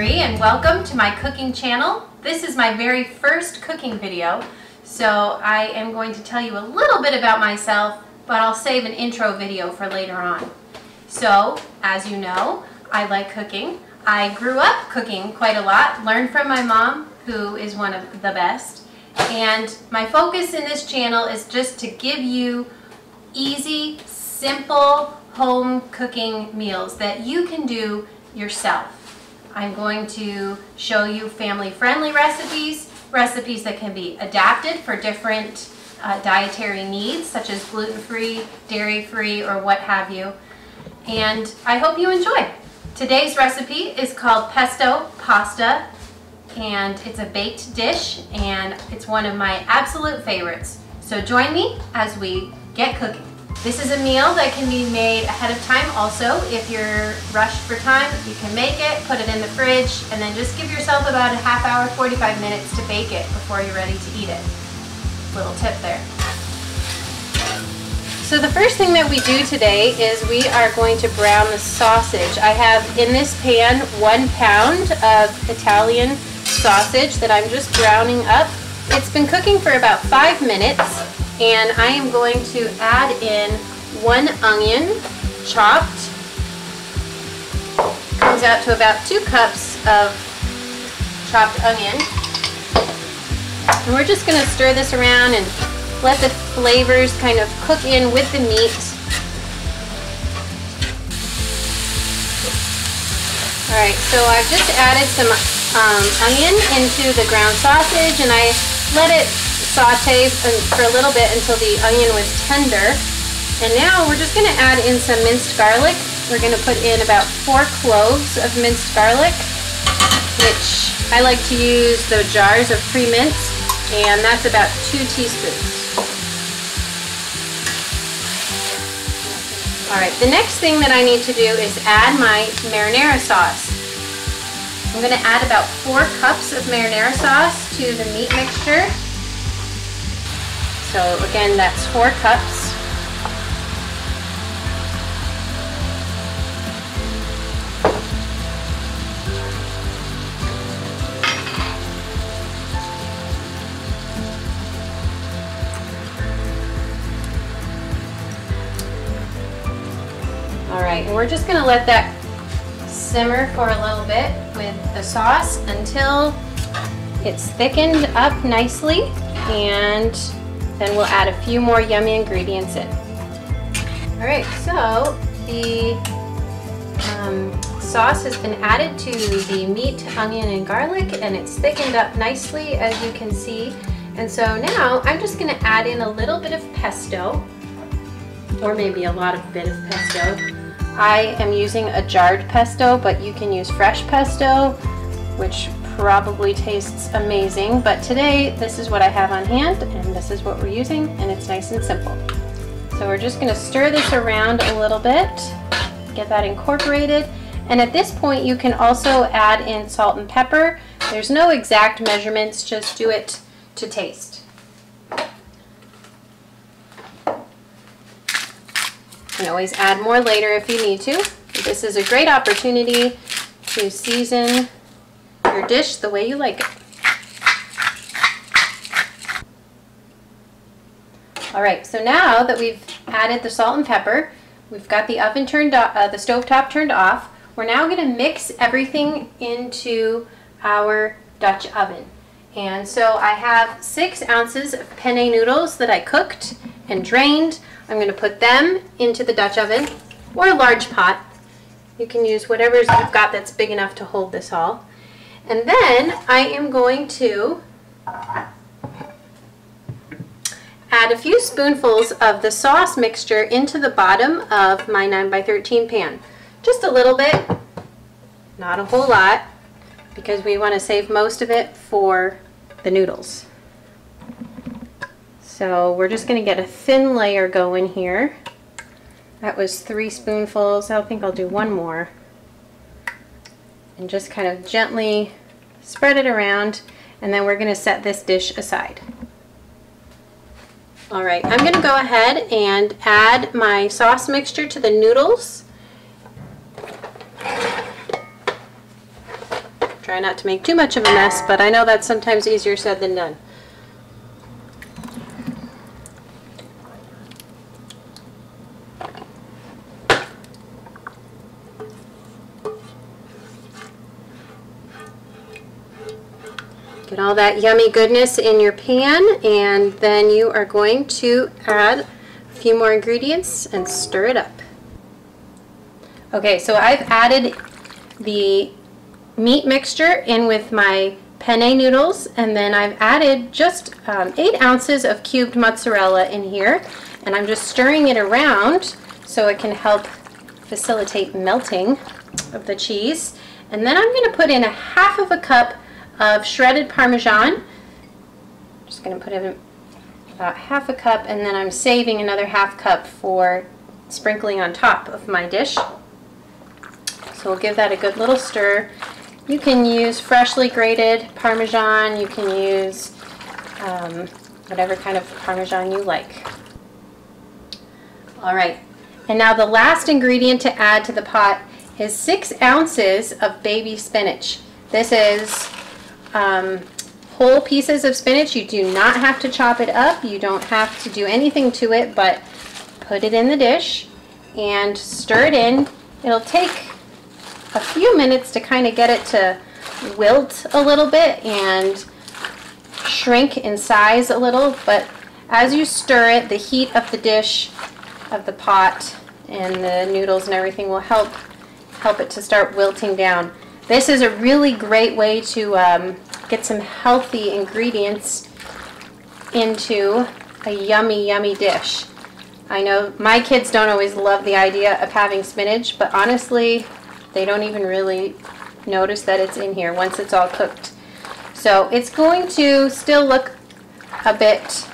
Marie and welcome to my cooking channel. This is my very first cooking video, so I am going to tell you a little bit about myself, but I'll save an intro video for later on. So, as you know, I like cooking. I grew up cooking quite a lot, learned from my mom, who is one of the best, and my focus in this channel is just to give you easy, simple, home cooking meals that you can do yourself. I'm going to show you family-friendly recipes, recipes that can be adapted for different dietary needs, such as gluten-free, dairy-free, or what have you. And I hope you enjoy. Today's recipe is called pesto pasta, and it's a baked dish, and it's one of my absolute favorites. So join me as we get cooking. This is a meal that can be made ahead of time also. If you're rushed for time, you can make it, put it in the fridge, and then just give yourself about a half hour, 45 minutes to bake it before you're ready to eat it. Little tip there. So the first thing that we do today is we are going to brown the sausage. I have in this pan 1 pound of Italian sausage that I'm just browning up. It's been cooking for about 5 minutes. And I am going to add in 1 onion, chopped. Comes out to about 2 cups of chopped onion. And we're just going to stir this around and let the flavors kind of cook in with the meat. Alright, so I've just added some onion into the ground sausage, and I let it saute for a little bit until the onion was tender. And now we're just going to add in some minced garlic. We're going to put in about 4 cloves of minced garlic, which I like to use the jars of pre-minced, and that's about 2 teaspoons. Alright, the next thing that I need to do is add my marinara sauce. I'm going to add about 4 cups of marinara sauce to the meat mixture. So again, that's 4 cups. All right, and we're just going to let that simmer for a little bit with the sauce until it's thickened up nicely, and then we'll add a few more yummy ingredients in. Alright, so the sauce has been added to the meat, onion, and garlic, and it's thickened up nicely, as you can see. And so now I'm just going to add in a little bit of pesto, or maybe a lot of bit of pesto. I am using a jarred pesto, but you can use fresh pesto, which probably tastes amazing, but today this is what I have on hand, and this is what we're using, and it's nice and simple. So we're just going to stir this around a little bit, get that incorporated, and at this point you can also add in salt and pepper. There's no exact measurements, just do it to taste. You can always add more later if you need to. This is a great opportunity to season your dish the way you like it. Alright, so now that we've added the salt and pepper, we've got the oven turned off, the stovetop turned off, we're now going to mix everything into our Dutch oven. And so I have 6 ounces of penne noodles that I cooked and drained. I'm going to put them into the Dutch oven, or a large pot. You can use whatever you've got that's big enough to hold this all. And then I am going to add a few spoonfuls of the sauce mixture into the bottom of my 9x13 pan. Just a little bit, not a whole lot, because we want to save most of it for the noodles. So we're just going to get a thin layer going here. That was 3 spoonfuls. I think I'll do 1 more. And just kind of gently spread it around, and then we're going to set this dish aside. Alright, I'm going to go ahead and add my sauce mixture to the noodles. Try not to make too much of a mess, but I know that's sometimes easier said than done. Get all that yummy goodness in your pan, and then you are going to add a few more ingredients and stir it up. Okay, so I've added the meat mixture in with my penne noodles, and then I've added just 8 ounces of cubed mozzarella in here, and I'm just stirring it around so it can help facilitate melting of the cheese. And then I'm going to put in 1/2 cup of shredded parmesan. Just going to put in about 1/2 cup, and then I'm saving another 1/2 cup for sprinkling on top of my dish. So we'll give that a good little stir. You can use freshly grated parmesan. You can use whatever kind of parmesan you like. All right, and now the last ingredient to add to the pot is 6 ounces of baby spinach. This is whole pieces of spinach. You do not have to chop it up. You don't have to do anything to it, but put it in the dish and stir it in. It'll take a few minutes to kind of get it to wilt a little bit and shrink in size a little, but as you stir it, the heat of the dish, of the pot, and the noodles and everything will help it to start wilting down. This is a really great way to get some healthy ingredients into a yummy, yummy dish. I know my kids don't always love the idea of having spinach, but honestly, they don't even really notice that it's in here once it's all cooked. So it's going to still look a bit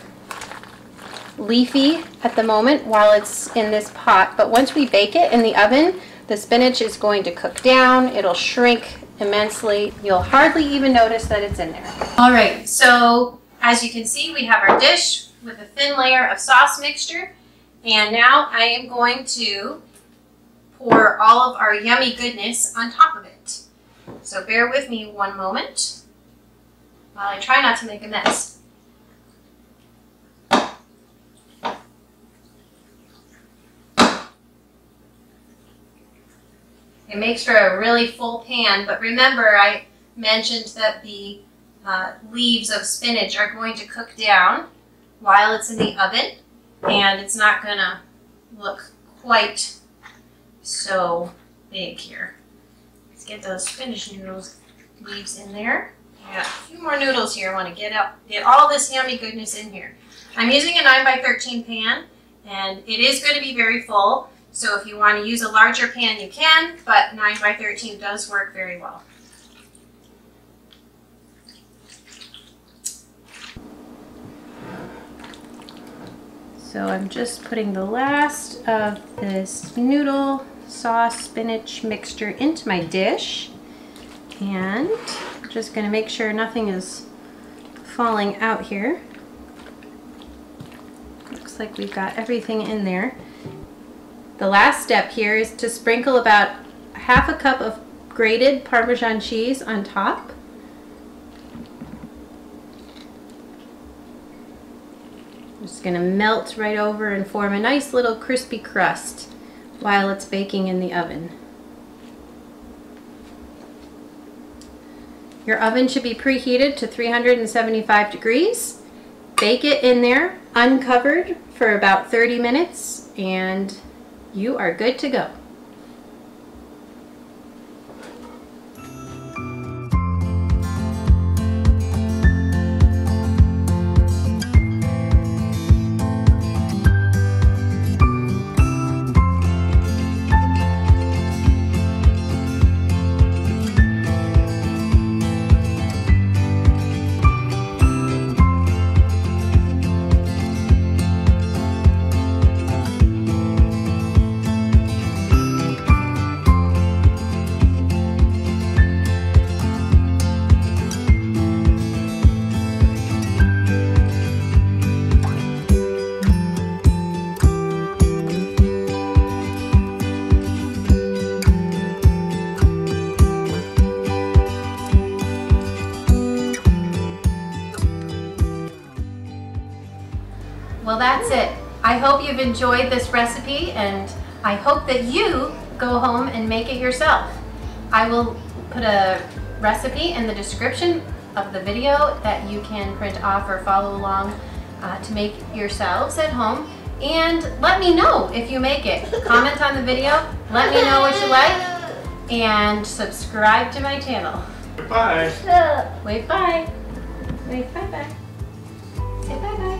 leafy at the moment while it's in this pot, but once we bake it in the oven, the spinach is going to cook down. It'll shrink immensely. You'll hardly even notice that it's in there. All right, so as you can see, we have our dish with a thin layer of sauce mixture, and now I am going to pour all of our yummy goodness on top of it. So bear with me one moment while I try not to make a mess. It makes for a really full pan, but remember I mentioned that the leaves of spinach are going to cook down while it's in the oven, and it's not going to look quite so big here. Let's get those spinach noodles leaves in there. I got a few more noodles here. I want to get all this yummy goodness in here. I'm using a 9x13 pan, and it is going to be very full. So if you want to use a larger pan, you can, but 9x13 does work very well. So I'm just putting the last of this noodle sauce spinach mixture into my dish, and I'm just going to make sure nothing is falling out here. Looks like we've got everything in there. The last step here is to sprinkle about 1/2 cup of grated Parmesan cheese on top. Just going to melt right over and form a nice little crispy crust while it's baking in the oven. Your oven should be preheated to 375 degrees. Bake it in there uncovered for about 30 minutes and you are good to go. I hope you've enjoyed this recipe, and I hope that you go home and make it yourself. I will put a recipe in the description of the video that you can print off or follow along to make yourselves at home. And let me know if you make it. Comment on the video, let me know what you like, and subscribe to my channel. Bye. Wave bye. Wave bye bye. Say bye bye.